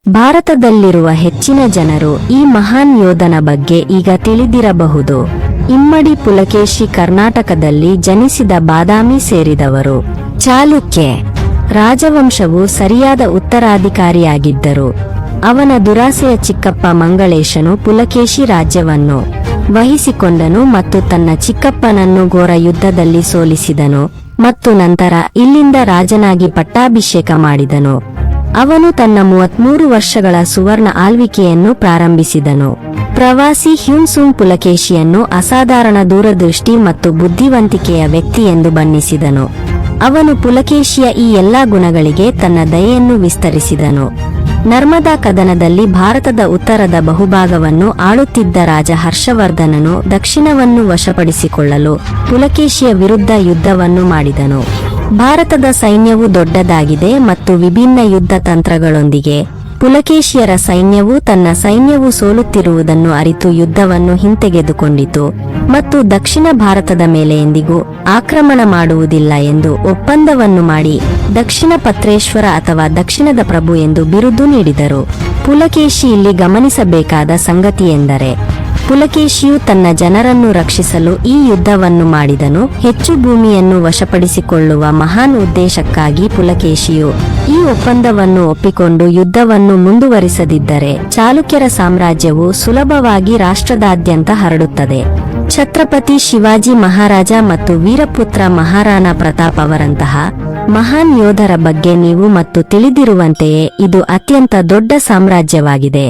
ಭಾರತದಲ್ಲಿರುವ ಹೆಚ್ಚಿನ ಜನರು ಈ ಮಹಾನ್ ಯೋಧನ ಬಗ್ಗೆ ಈಗ ತಿಳಿದಿರಬಹುದು. ಇಮ್ಮಡಿ ಪುಲಕೇಶಿ ಕರ್ನಾಟಕದಲ್ಲಿ ಜನಿಸಿದ ಬಾದಾಮಿ ಸೇರಿದವರು. ಚಾಲುಕ್ಯ ರಾಜವಂಶವು ಸರಿಯಾದ ಉತ್ತರಾಧಿಕಾರಿಯಾಗಿದ್ದರು. ಅವನ ದುರಾಸೆಯ ಚಿಕ್ಕಪ್ಪ ಮಂಗಳೇಶನು ಪುಲಕೇಶಿ ರಾಜ್ಯವನ್ನು ವಹಿಸಿಕೊಂಡನು ಮತ್ತು ತನ್ನ ಚಿಕ್ಕಪ್ಪನನ್ನು ಘೋರ ಯುದ್ಧದಲ್ಲಿ ಸೋಲಿಸಿದನು ಮತ್ತು ನಂತರ ಇಲ್ಲಿಂದ ರಾಜನಾಗಿ ಪಟ್ಟಾಭಿಷೇಕ ಮಾಡಿದನು. ಅವನು ತನ್ನ 33 ವರ್ಷಗಳ ಸುವರ್ಣ ಆಳ್ವಿಕೆಯನ್ನು ಪ್ರಾರಂಭಿಸಿದನು. ಪ್ರವಾಸಿ ಹ್ಯುನ್ಸುಂಗ್ ಪುಲಕೇಶಿಯನ್ನು ಅಸಾಧಾರಣ ದೂರದೃಷ್ಟಿ ಮತ್ತು ಬುದ್ಧಿವಂತಿಕೆಯ ವ್ಯಕ್ತಿ ಎಂದು ಬಣ್ಣಿಸಿದನು. ಅವನು ಪುಲಕೇಶಿಯ ಈ ಎಲ್ಲಾ ಗುಣಗಳಿಗೆ ತನ್ನ ದಯೆಯನ್ನು ವಿಸ್ತರಿಸಿದನು. ನರ್ಮದಾ ಕದನದಲ್ಲಿ ಭಾರತದ ಉತ್ತರದ ಬಹುಭಾಗವನ್ನು ಆಳುತ್ತಿದ್ದ ರಾಜ ಹರ್ಷವರ್ಧನನು ದಕ್ಷಿಣವನ್ನು ವಶಪಡಿಸಿಕೊಳ್ಳಲು ಪುಲಕೇಶಿಯ ವಿರುದ್ಧ ಯುದ್ಧವನ್ನು ಮಾಡಿದನು. ಭಾರತದ ಸೈನ್ಯವು ದೊಡ್ಡದಾಗಿದೆ ಮತ್ತು ವಿಭಿನ್ನ ಯುದ್ಧ ತಂತ್ರಗಳೊಂದಿಗೆ ಪುಲಕೇಶಿಯರ ಸೈನ್ಯವು ತನ್ನ ಸೈನ್ಯವು ಸೋಲುತ್ತಿರುವುದನ್ನು ಅರಿತು ಯುದ್ಧವನ್ನು ಹಿಂತೆಗೆದುಕೊಂಡಿತು ಮತ್ತು ದಕ್ಷಿಣ ಭಾರತದ ಮೇಲೆ ಎಂದಿಗೂ ಆಕ್ರಮಣ ಮಾಡುವುದಿಲ್ಲ ಎಂದು ಒಪ್ಪಂದವನ್ನು ಮಾಡಿ ದಕ್ಷಿಣ ಪತ್ರೇಶ್ವರ ಅಥವಾ ದಕ್ಷಿಣದ ಪ್ರಭು ಎಂದು ಬಿರುದು ನೀಡಿದರು. ಪುಲಕೇಶಿ ಇಲ್ಲಿ ಗಮನಿಸಬೇಕಾದ ಸಂಗತಿಯೆಂದರೆ ಪುಲಕೇಶಿಯು ತನ್ನ ಜನರನ್ನು ರಕ್ಷಿಸಲು ಈ ಯುದ್ಧವನ್ನು ಮಾಡಿದನು. ಹೆಚ್ಚು ಭೂಮಿಯನ್ನು ವಶಪಡಿಸಿಕೊಳ್ಳುವ ಮಹಾನ್ ಉದ್ದೇಶಕ್ಕಾಗಿ ಪುಲಕೇಶಿಯು ಈ ಒಪ್ಪಂದವನ್ನು ಒಪ್ಪಿಕೊಂಡು ಯುದ್ಧವನ್ನು ಮುಂದುವರಿಸದಿದ್ದರೆ ಚಾಲುಕ್ಯರ ಸಾಮ್ರಾಜ್ಯವು ಸುಲಭವಾಗಿ ರಾಷ್ಟ್ರದಾದ್ಯಂತ ಹರಡುತ್ತದೆ. ಛತ್ರಪತಿ ಶಿವಾಜಿ ಮಹಾರಾಜ ಮತ್ತು ವೀರಪುತ್ರ ಮಹಾರಾಣಾ ಪ್ರತಾಪ್ ಅವರಂತಹ ಮಹಾನ್ ಯೋಧರ ಬಗ್ಗೆ ನೀವು ಮತ್ತು ತಿಳಿದಿರುವಂತೆಯೇ ಇದು ಅತ್ಯಂತ ದೊಡ್ಡ ಸಾಮ್ರಾಜ್ಯವಾಗಿದೆ.